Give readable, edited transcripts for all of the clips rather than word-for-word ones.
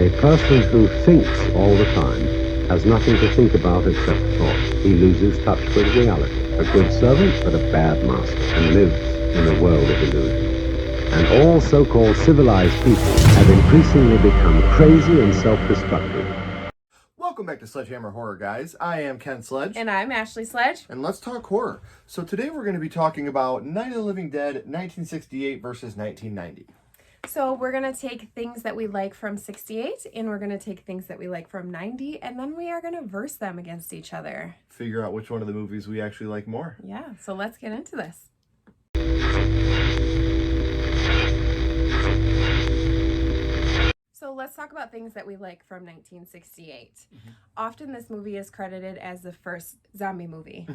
A person who thinks all the time has nothing to think about except thought. He loses touch with reality. A good servant, but a bad master, and lives in a world of illusion. And all so-called civilized people have increasingly become crazy and self-destructive. Welcome back to Sledgehammer Horror, guys. I am Ken Sledge. And I'm Ashley Sledge. And let's talk horror. So today we're going to be talking about Night of the Living Dead 1968 versus 1990. So we're going to take things that we like from 68 and we're going to take things that we like from 90 and then we are going to verse them against each other. Figure out which one of the movies we actually like more. Yeah, so let's get into this. So let's talk about things that we like from 1968. Often this movie is credited as the first zombie movie,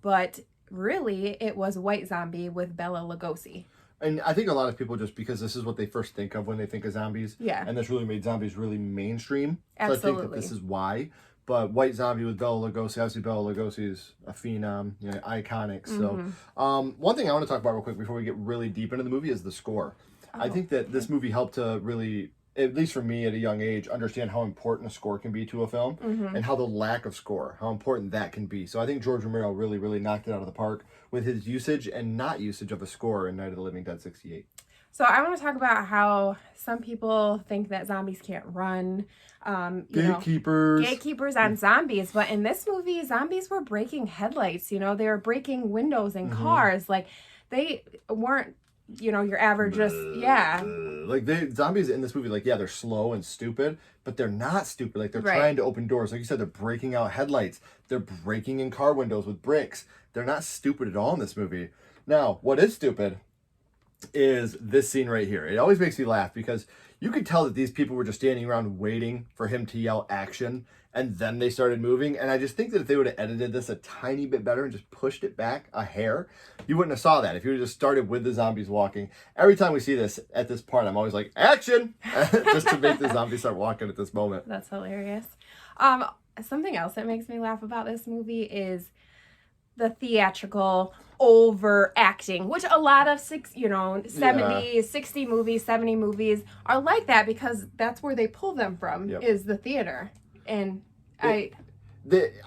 but really it was White Zombie with Bela Lugosi. And I think a lot of people, just because this is what they first think of when they think of zombies, and this really made zombies really mainstream. Absolutely. So I think that this is why. But White Zombie with Bela Lugosi, obviously Bela Lugosi is a phenom, iconic. So one thing I want to talk about real quick before we get really deep into the movie is the score. I think that this movie helped to really, at least for me at a young age, understand how important a score can be to a film and how the lack of score, how important that can be. So I think George Romero really, really knocked it out of the park with his usage and not usage of a score in Night of the Living Dead 68. So I want to talk about how some people think that zombies can't run. Gatekeepers on zombies. But in this movie, zombies were breaking headlights. They were breaking windows in cars. Like, they weren't, your average zombies in this movie, they're slow and stupid, but they're not stupid. Like, they're trying to open doors. Like you said, they're breaking out headlights. They're breaking in car windows with bricks. They're not stupid at all in this movie. Now, what is stupid is this scene right here. It always makes me laugh because you could tell that these people were just standing around waiting for him to yell action, and then they started moving. And I just think that if they would have edited this a tiny bit better and just pushed it back a hair, you wouldn't have saw that. If you would have just started with the zombies walking. Every time we see this at this part, I'm always like, action! Just to make the zombies start walking at this moment. That's hilarious. Something else that makes me laugh about this movie is the theatrical overacting, which a lot of 70, 60 movies, 70 movies are like that because that's where they pull them from is the theater. And I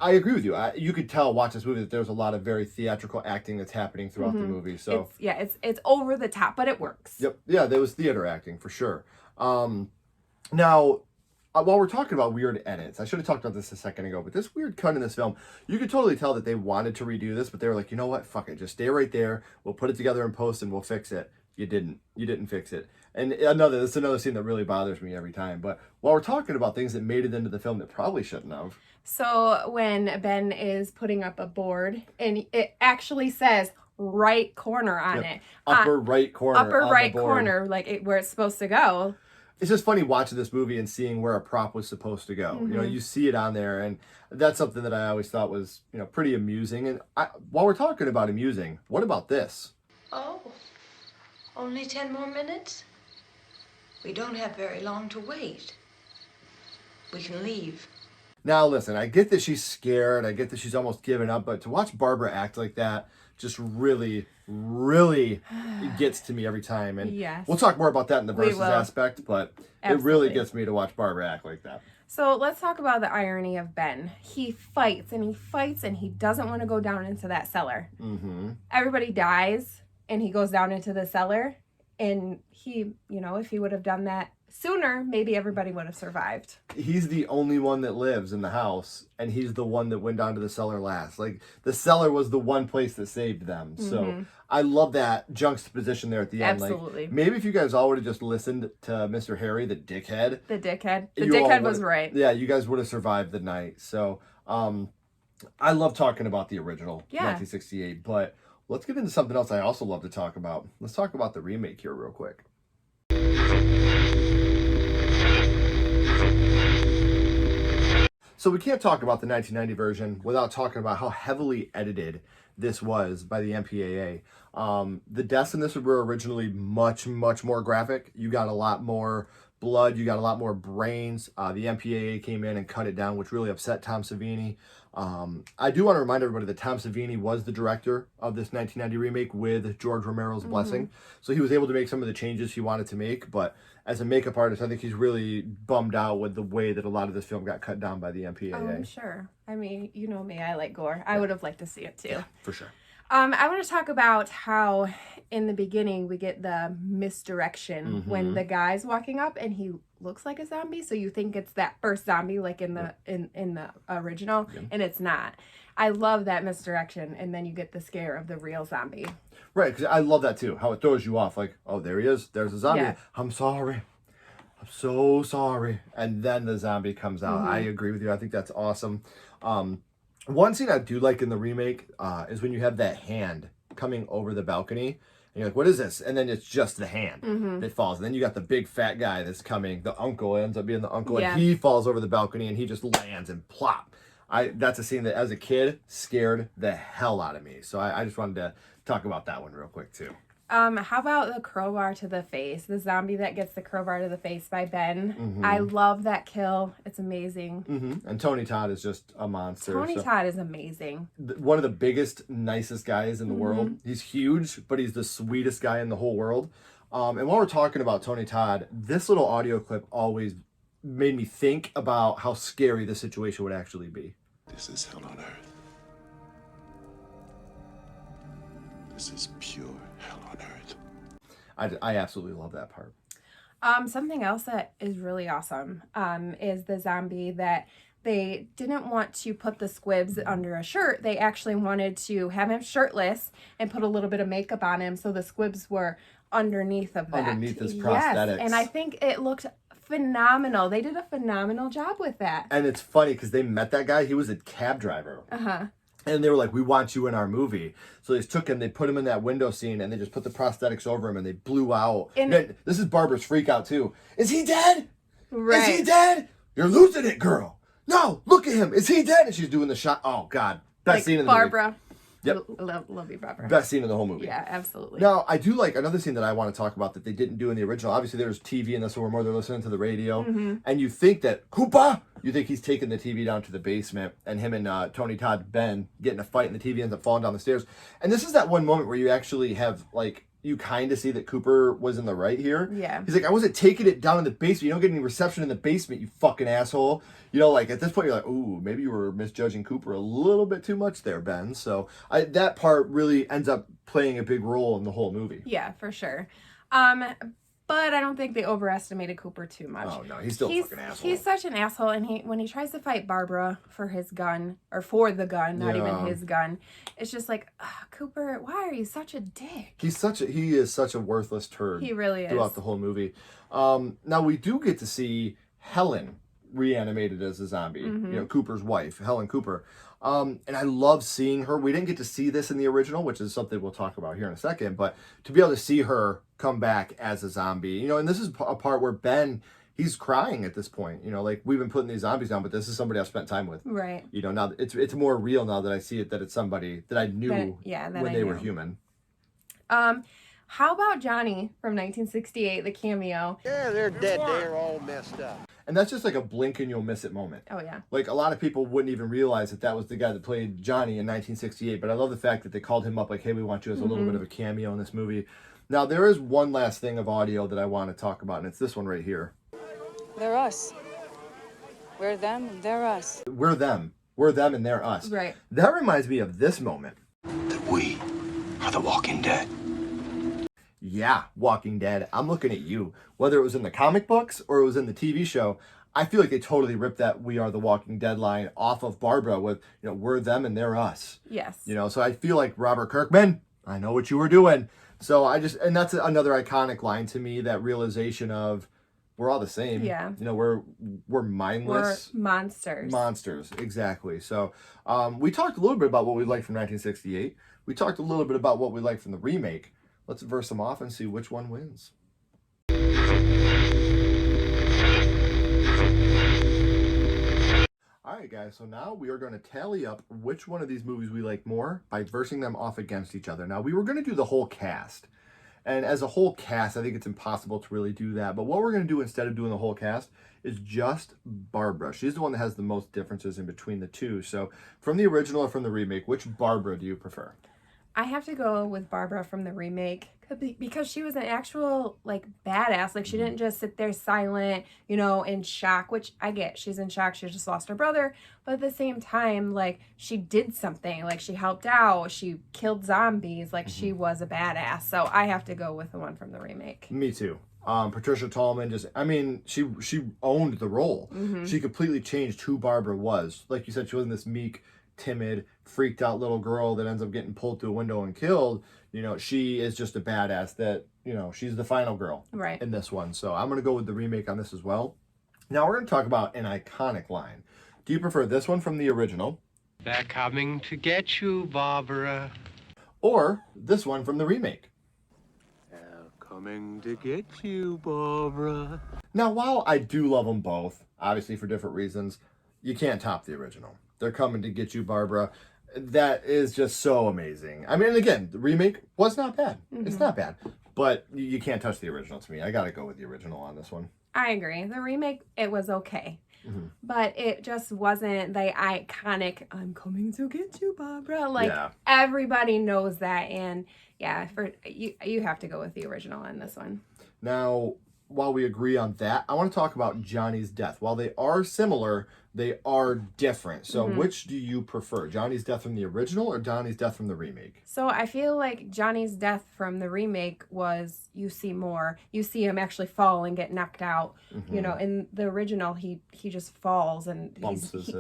agree with you. You could tell watching this movie that there's a lot of very theatrical acting that's happening throughout the movie. So it's over the top, but it works. Yep. Yeah, there was theater acting for sure. Now, while we're talking about weird edits, I should have talked about this a second ago, but this weird cut in this film, you could totally tell that they wanted to redo this, but they were like, you know what? Fuck it. Just stay right there. We'll put it together in post and we'll fix it. You didn't. You didn't fix it. And that's another scene that really bothers me every time. But while we're talking about things that made it into the film that probably shouldn't have. So when Ben is putting up a board and it actually says right corner on it. Upper right corner. Upper right corner, where it's supposed to go. It's just funny watching this movie and seeing where a prop was supposed to go. You see it on there, and that's something that I always thought was, pretty amusing. And while we're talking about amusing, what about this? Oh, only 10 more minutes? We don't have very long to wait. We can leave. Now, listen, I get that she's scared. I get that she's almost given up. But to watch Barbara act like that just really, really gets to me every time. And we'll talk more about that in the versus aspect. But it really gets me to watch Barbara act like that. So let's talk about the irony of Ben. He fights and he fights and he doesn't want to go down into that cellar. Everybody dies and he goes down into the cellar. And he, if he would have done that sooner, maybe everybody would have survived. He's the only one that lives in the house, and he's the one that went down to the cellar last. Like, the cellar was the one place that saved them. So I love that juxtaposition there at the end. Absolutely. Like, maybe if you guys all would have just listened to Mr. Harry, the dickhead. The dickhead was right. Yeah, you guys would have survived the night. So I love talking about the original 1968, but let's get into something else I also love to talk about. Let's talk about the remake here real quick. So we can't talk about the 1990 version without talking about how heavily edited this was by the MPAA. The deaths in this were originally much, much more graphic. You got a lot more blood. You got a lot more brains. The MPAA came in and cut it down, which really upset Tom Savini. I do want to remind everybody that Tom Savini was the director of this 1990 remake with George Romero's blessing. So he was able to make some of the changes he wanted to make, but as a makeup artist, I think he's really bummed out with the way that a lot of this film got cut down by the MPAA. Oh, I'm sure. I mean, you know me, I like gore. I would have liked to see it too. Yeah, for sure. I want to talk about how in the beginning we get the misdirection when the guy's walking up and he looks like a zombie, so you think it's that first zombie like in the in the original, and it's not. I love that misdirection, and then you get the scare of the real zombie. Right, because I love that too, how it throws you off. Like, oh, there he is. There's a zombie. Yeah. I'm sorry. I'm so sorry. And then the zombie comes out. I agree with you. I think that's awesome. One scene I do like in the remake is when you have that hand coming over the balcony. And you're like, what is this? And then it's just the hand that falls. And then you got the big fat guy that's coming. The uncle ends up being the uncle. And he falls over the balcony and he just lands and plop. That's a scene that, as a kid, scared the hell out of me. So I just wanted to talk about that one real quick, too. How about the crowbar to the face? The zombie that gets the crowbar to the face by Ben. I love that kill. It's amazing. And Tony Todd is just a monster. Tony Todd is amazing. One of the biggest, nicest guys in the world. He's huge, but he's the sweetest guy in the whole world. And while we're talking about Tony Todd, this little audio clip always made me think about how scary the situation would actually be. This is hell on earth. This is pure hell on earth. I absolutely love that part. Something else that is really awesome is the zombie that they didn't want to put the squibs under a shirt. They actually wanted to have him shirtless and put a little bit of makeup on him so the squibs were underneath of that. Underneath his prosthetics. Yes, and I think it looked phenomenal. They did a phenomenal job with that. And it's funny because they met that guy. He was a cab driver. And they were like, we want you in our movie. So they took him, they put him in that window scene, and they just put the prosthetics over him, and they blew out. And this is Barbara's freak out, too. Is he dead? Right. Is he dead? You're losing it, girl. No, look at him. Is he dead? And she's doing the shot. Oh, God. Best scene in the movie. Barbara. Yep. Love you, Barbara. Best scene in the whole movie. Yeah, absolutely. Now, I do like another scene that I want to talk about that they didn't do in the original. Obviously, there's TV in this one where they're listening to the radio. And you think that, Koopa! You think he's taking the TV down to the basement, and him and Tony Todd, Ben, get in a fight, and the TV ends up falling down the stairs. And this is that one moment where you actually have, like, you kind of see that Cooper was in the right here. Yeah. He's like, I wasn't taking it down in the basement. You don't get any reception in the basement, you fucking asshole. You know, like, at this point, you're like, ooh, maybe you were misjudging Cooper a little bit too much there, Ben. So that part really ends up playing a big role in the whole movie. Yeah, for sure. But I don't think they overestimated Cooper too much. Oh, no, he's still a fucking asshole. He's such an asshole, and when he tries to fight Barbara for his gun, or for the gun, not even his gun, it's just like, Cooper, why are you such a dick? He is such a worthless turd. He really is. Throughout the whole movie. Now, we do get to see Helen reanimated as a zombie. You know, Cooper's wife, Helen Cooper. And I love seeing her. We didn't get to see this in the original, which is something we'll talk about here in a second, but to be able to see her come back as a zombie, you know, and this is a part where Ben, he's crying at this point, you know, like, we've been putting these zombies down, but this is somebody I've spent time with. Right. You know, now it's more real now that I see it, that it's somebody that I knew when they were human. How about Johnny from 1968, the cameo? Yeah, they're dead. They're all messed up. And that's just like a blink and you'll miss it moment. Oh, yeah. Like, a lot of people wouldn't even realize that was the guy that played Johnny in 1968. But I love the fact that they called him up like, hey, we want you as a little bit of a cameo in this movie. Now, there is one last thing of audio that I want to talk about, and it's this one right here. They're us. We're them, they're us. We're them. We're them and they're us. Right. That reminds me of this moment. That we are the Walking Dead. Yeah, Walking Dead. I'm looking at you. Whether it was in the comic books or it was in the TV show, I feel like they totally ripped that "We Are the Walking Dead" line off of Barbara with, you know, we're them and they're us. Yes. You know, so I feel like Robert Kirkman, I know what you were doing. So and that's another iconic line to me, that realization of we're all the same. Yeah. You know, we're mindless. We're monsters. Monsters, exactly. So we talked a little bit about what we liked from 1968. We talked a little bit about what we liked from the remake. Let's verse them off and see which one wins. Alright guys, so now we are going to tally up which one of these movies we like more by versing them off against each other. Now, we were going to do the whole cast. And as a whole cast, I think it's impossible to really do that. But what we're going to do instead of doing the whole cast is just Barbara. She's the one that has the most differences in between the two. So from the original or from the remake, which Barbara do you prefer? I have to go with Barbara from the remake because she was an actual like badass. Like she didn't just sit there silent, you know, in shock, which I get. She's in shock. She just lost her brother. But at the same time, like she did something. Like she helped out. She killed zombies. Like she was a badass. So I have to go with the one from the remake. Me too. Patricia Tallman she owned the role. She completely changed who Barbara was. Like you said, she wasn't this meek, timid, freaked out little girl that ends up getting pulled through a window and killed. You know, she is just a badass that, you know, she's the final girl in this one. So I'm going to go with the remake on this as well. Now we're going to talk about an iconic line. Do you prefer this one from the original? They're coming to get you, Barbara. Or this one from the remake? They're coming to get you, Barbara. Now, while I do love them both, obviously for different reasons, you can't top the original. They're coming to get you, Barbara. That is just so amazing. I mean, again, the remake was not bad. It's not bad. But you can't touch the original to me. I got to go with the original on this one. I agree. The remake, it was okay. But it just wasn't the iconic, I'm coming to get you, Barbara. Like, everybody knows that. And, yeah, for you have to go with the original on this one. Now, while we agree on that, I want to talk about Johnny's death. While they are similar, they are different. So which do you prefer? Johnny's death from the original or Johnny's death from the remake? So I feel like Johnny's death from the remake was, you see more. You see him actually fall and get knocked out. You know, in the original, he just falls and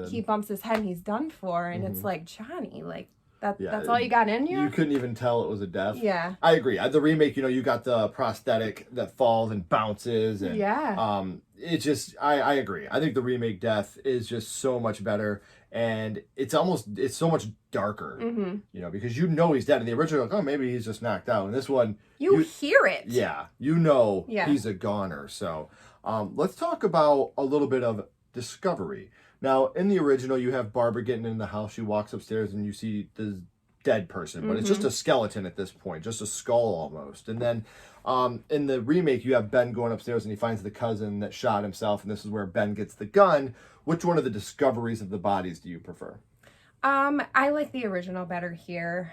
he bumps his head and he's done for. And it's like, Johnny, like, that's all you got in you? You couldn't even tell it was a death. Yeah. I agree. The remake, you know, you got the prosthetic that falls and bounces. And, it just, I agree. I think the remake death is just so much better. And it's so much darker, you know, because you know he's dead. In the original, like, oh, maybe he's just knocked out. In this one, you hear it. Yeah. You know he's a goner. So let's talk about a little bit of discovery. Now, in the original, you have Barbara getting in the house. She walks upstairs and you see the dead person, but it's just a skeleton at this point, just a skull almost. And then in the remake, you have Ben going upstairs and he finds the cousin that shot himself, and this is where Ben gets the gun. Which one of the discoveries of the bodies do you prefer? I like the original better here.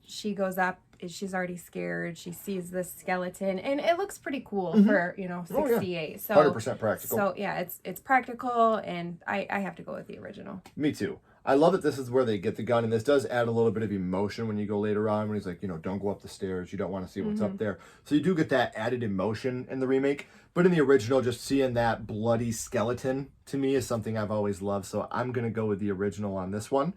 She goes up, she's already scared. She sees this skeleton, and it looks pretty cool for, you know, 68. So 100% practical. So yeah, it's practical, and I have to go with the original. Me too. I love that this is where they get the gun, and this does add a little bit of emotion when you go later on, when he's like, you know, don't go up the stairs. You don't want to see what's up there. So you do get that added emotion in the remake. But in the original, just seeing that bloody skeleton, to me, is something I've always loved. So I'm going to go with the original on this one.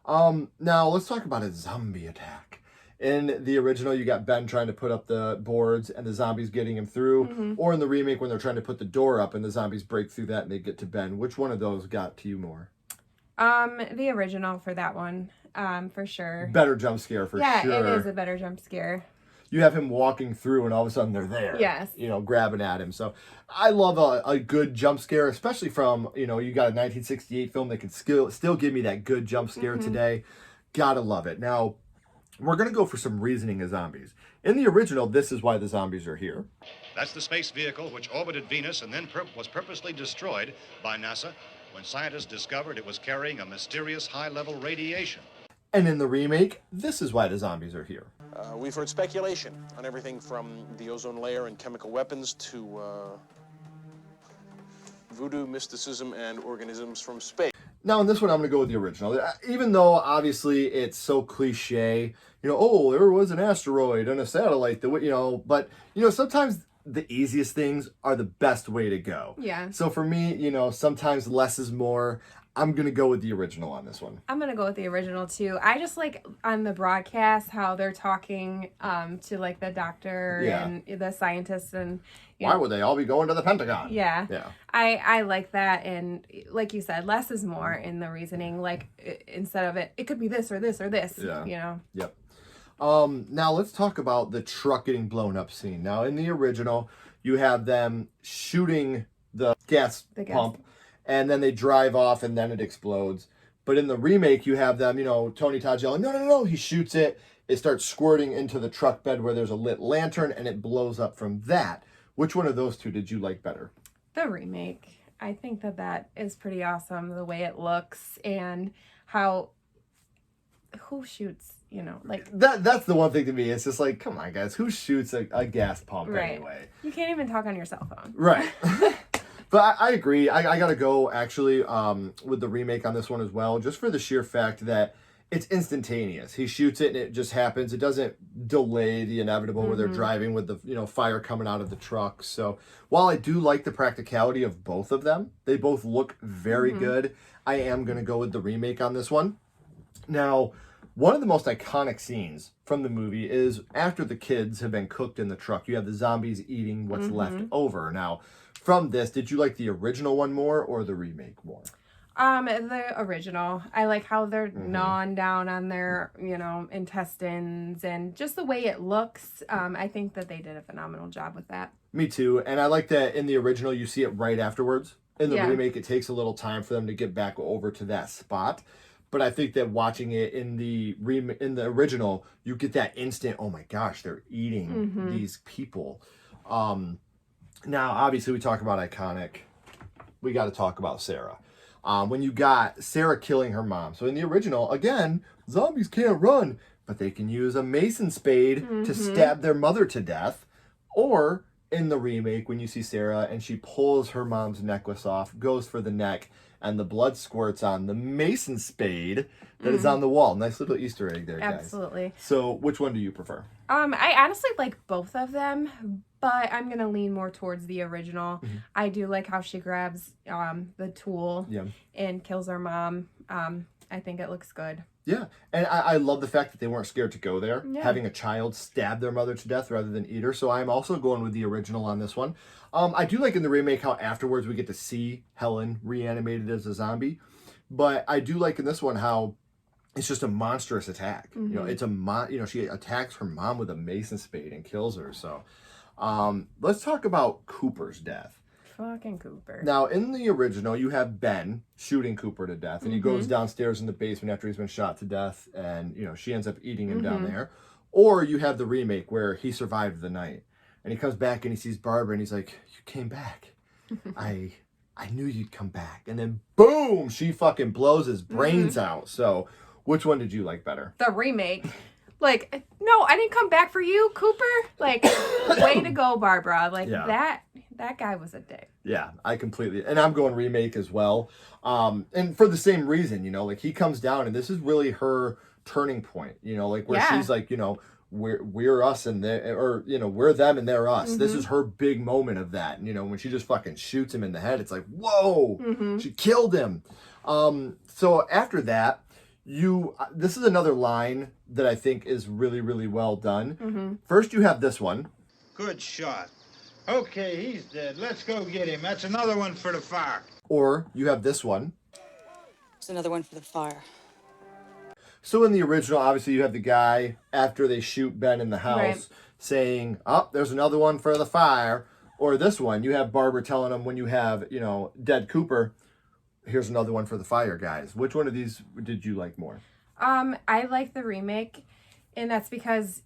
Now, let's talk about a zombie attack. In the original, you got Ben trying to put up the boards and the zombies getting him through. Or in the remake, when they're trying to put the door up and the zombies break through that and they get to Ben. Which one of those got to you more? The original for that one, for sure. Better jump scare for sure. Yeah, it is a better jump scare. You have him walking through and all of a sudden they're there. Yes. You know, grabbing at him. So I love a good jump scare, especially from, you know, you got a 1968 film that can still give me that good jump scare today. Gotta love it. Now, we're going to go for some reasoning of zombies. In the original, this is why the zombies are here. That's the space vehicle which orbited Venus and then was purposely destroyed by NASA when scientists discovered it was carrying a mysterious high-level radiation. And in the remake, this is why the zombies are here. We've heard speculation on everything from the ozone layer and chemical weapons to voodoo, mysticism, and organisms from space. Now, in this one, I'm going to go with the original. Even though, obviously, it's so cliche, you know, oh, there was an asteroid and a satellite, that, you know, but, you know, sometimes the easiest things are the best way to go. Yeah. So for me, you know, sometimes less is more. I'm going to go with the original on this one. I'm going to go with the original, too. I just like on the broadcast how they're talking to, like, the doctor and the scientists. And why would they all be going to the Pentagon? Yeah. I like that. And like you said, less is more in the reasoning. Like, instead of it could be this or this or this, you know? Yep. Now, let's talk about the truck getting blown up scene. Now, in the original, you have them shooting the gas pump. And then they drive off and then it explodes. But in the remake, you have them, you know, Tony Todd yelling, no, no, no, he shoots it. It starts squirting into the truck bed where there's a lit lantern and it blows up from that. Which one of those two did you like better? The remake. I think that is pretty awesome, the way it looks and how who shoots, like that's the one thing to me. It's just like, come on, guys, who shoots a gas pump anyway? You can't even talk on your cell phone. Right. But I agree. I gotta go actually with the remake on this one as well, just for the sheer fact that it's instantaneous. He shoots it and it just happens. It doesn't delay the inevitable where they're driving with the fire coming out of the truck. So while I do like the practicality of both of them, they both look very good. I am gonna go with the remake on this one. Now, one of the most iconic scenes from the movie is after the kids have been cooked in the truck. You have the zombies eating what's left over. Now, from this, did you like the original one more or the remake more? The original. I like how they're gnawing down on their, intestines and just the way it looks. I think that they did a phenomenal job with that. Me too. And I like that in the original, you see it right afterwards. In the remake, it takes a little time for them to get back over to that spot. But I think that watching it in the original, you get that instant, oh my gosh, they're eating these people. Now, obviously, we talk about iconic. We got to talk about Sarah. When you got Sarah killing her mom. So in the original, again, zombies can't run, but they can use a mason spade to stab their mother to death. Or in the remake, when you see Sarah and she pulls her mom's necklace off, goes for the neck, and the blood squirts on the mason spade that is on the wall. Nice little Easter egg there, guys. Absolutely. So which one do you prefer? I honestly like both of them, but I'm going to lean more towards the original. I do like how she grabs the tool and kills her mom. I think it looks good. Yeah, and I love the fact that they weren't scared to go there, having a child stab their mother to death rather than eat her. So I'm also going with the original on this one. I do like in the remake how afterwards we get to see Helen reanimated as a zombie. But I do like in this one how it's just a monstrous attack. It's she attacks her mom with a mason spade and kills her. So let's talk about Cooper's death. Fucking Cooper. Now, in the original, you have Ben shooting Cooper to death, and he goes downstairs in the basement after he's been shot to death, and, she ends up eating him down there. Or you have the remake where he survived the night, and he comes back and he sees Barbara, and he's like, you came back. I knew you'd come back. And then, boom, she fucking blows his brains out. So, which one did you like better? The remake. Like, no, I didn't come back for you, Cooper. Like, way to go, Barbara. Like, that guy was a dick. Yeah, I completely, and I'm going remake as well. And for the same reason, like he comes down and this is really her turning point, like where she's like, we're us and they, or, we're them and they're us. This is her big moment of that. When she just fucking shoots him in the head, it's like, whoa, she killed him. So after that, this is another line that I think is really, really well done. First, you have this one. Good shot. Okay, he's dead. Let's go get him. That's another one for the fire. Or you have this one. It's another one for the fire. So in the original, obviously, you have the guy, after they shoot Ben in the house, saying, oh, there's another one for the fire. Or this one, you have Barbara telling him when you have, dead Cooper, here's another one for the fire, guys. Which one of these did you like more? I like the remake, and that's because,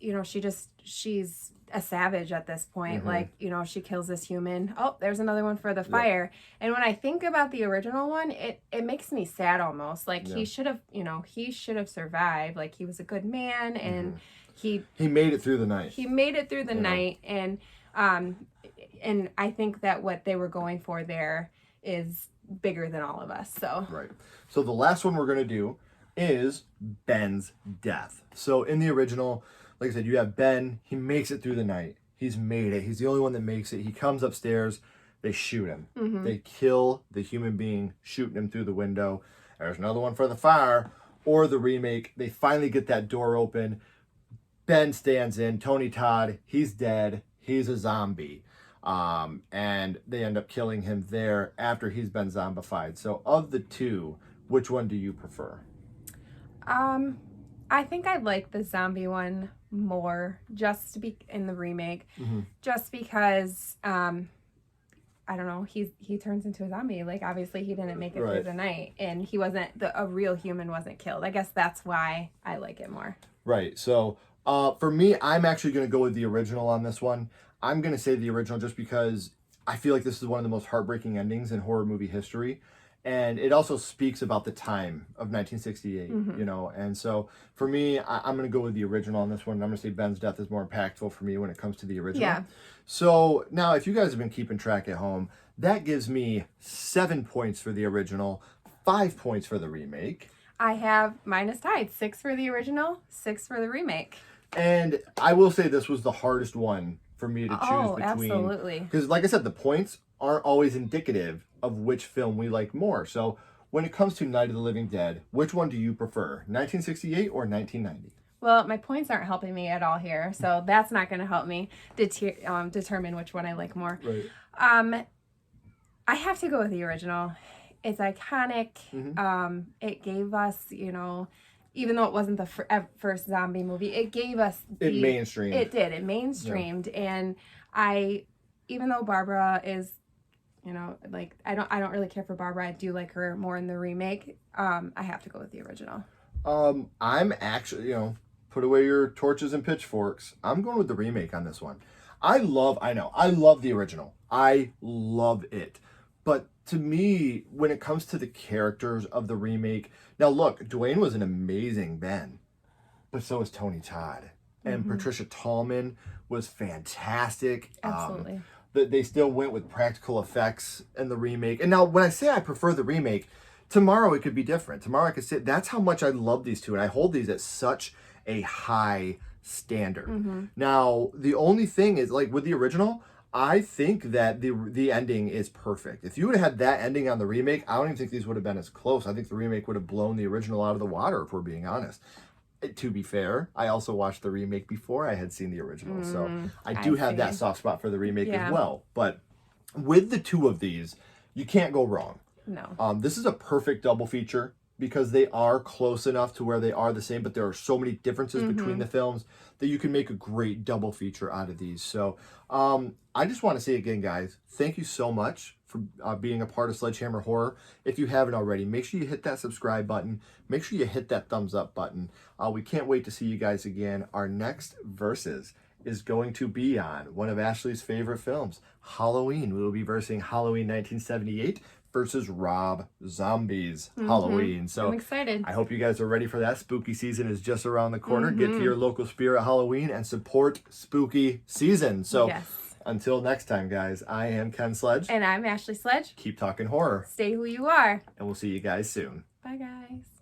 she's a savage at this point. Like, she kills this human. Oh, there's another one for the fire. And when I think about the original one, it makes me sad almost. Like, he should have survived. Like, he was a good man, and he made it through the night. He made it through the night, and I think that what they were going for there is bigger than all of us. So right. So the last one we're going to do is Ben's death. So in the original, like I said, you have Ben. He makes it through the night. He's made it. He's the only one that makes it. He comes upstairs. They shoot him. They kill the human being, shooting him through the window. There's another one for the fire. Or the remake, they finally get that door open. Ben stands in. Tony Todd, he's dead. He's a zombie. And they end up killing him there after he's been zombified. So of the two, which one do you prefer? I think I like the zombie one more, just to be in the remake, just because, I don't know, he turns into a zombie. Like, obviously he didn't make it through the night, and he wasn't, a real human wasn't killed. I guess that's why I like it more. Right. So, for me, I'm actually going to go with the original on this one. I'm going to say the original just because I feel like this is one of the most heartbreaking endings in horror movie history. And it also speaks about the time of 1968, you know. And so for me, I'm going to go with the original on this one. I'm going to say Ben's death is more impactful for me when it comes to the original. Yeah. So now, if you guys have been keeping track at home, that gives me 7 points for the original, 5 points for the remake. Mine is tied. 6 for the original, 6 for the remake. And I will say this was the hardest one for me to choose between. Absolutely. Because like I said, the points aren't always indicative of which film we like more. So when it comes to Night of the Living Dead, which one do you prefer, 1968 or 1990? Well, my points aren't helping me at all here, so that's not going to help me determine which one I like more. Right. I have to go with the original. It's iconic. It gave us, you know, even though it wasn't the first zombie movie, it gave us it mainstreamed. It did. It mainstreamed, and even though Barbara is, you know, like I don't really care for Barbara. I do like her more in the remake. I have to go with the original. I'm actually, you know, put away your torches and pitchforks. I'm going with the remake on this one. I love the original. I love it. But to me, when it comes to the characters of the remake, now look, Dwayne was an amazing Ben, but so was Tony Todd. And Patricia Tallman was fantastic. Absolutely. They still went with practical effects in the remake. And now when I say I prefer the remake, tomorrow it could be different. Tomorrow I could say that's how much I love these two. And I hold these at such a high standard. Now, the only thing is, like with the original, I think that the ending is perfect. If you would have had that ending on the remake, I don't even think these would have been as close. I think the remake would have blown the original out of the water, if we're being honest. To be fair, I also watched the remake before I had seen the original. So I do have that soft spot for the remake as well. But with the two of these, you can't go wrong. No. This is a perfect double feature because they are close enough to where they are the same, but there are so many differences between the films that you can make a great double feature out of these. So I just want to say again, guys, thank you so much for being a part of Sledgehammer Horror. If you haven't already, make sure you hit that subscribe button. Make sure you hit that thumbs up button. We can't wait to see you guys again. Our next Versus is going to be on one of Ashley's favorite films, Halloween. We will be versing Halloween 1978 versus Rob Zombie's Halloween. So I'm excited. I hope you guys are ready for that. Spooky season is just around the corner. Get to your local Spirit Halloween and support spooky season. So until next time, guys, I am Ken Sledge. And I'm Ashley Sledge. Keep talking horror. Stay who you are. And we'll see you guys soon. Bye, guys.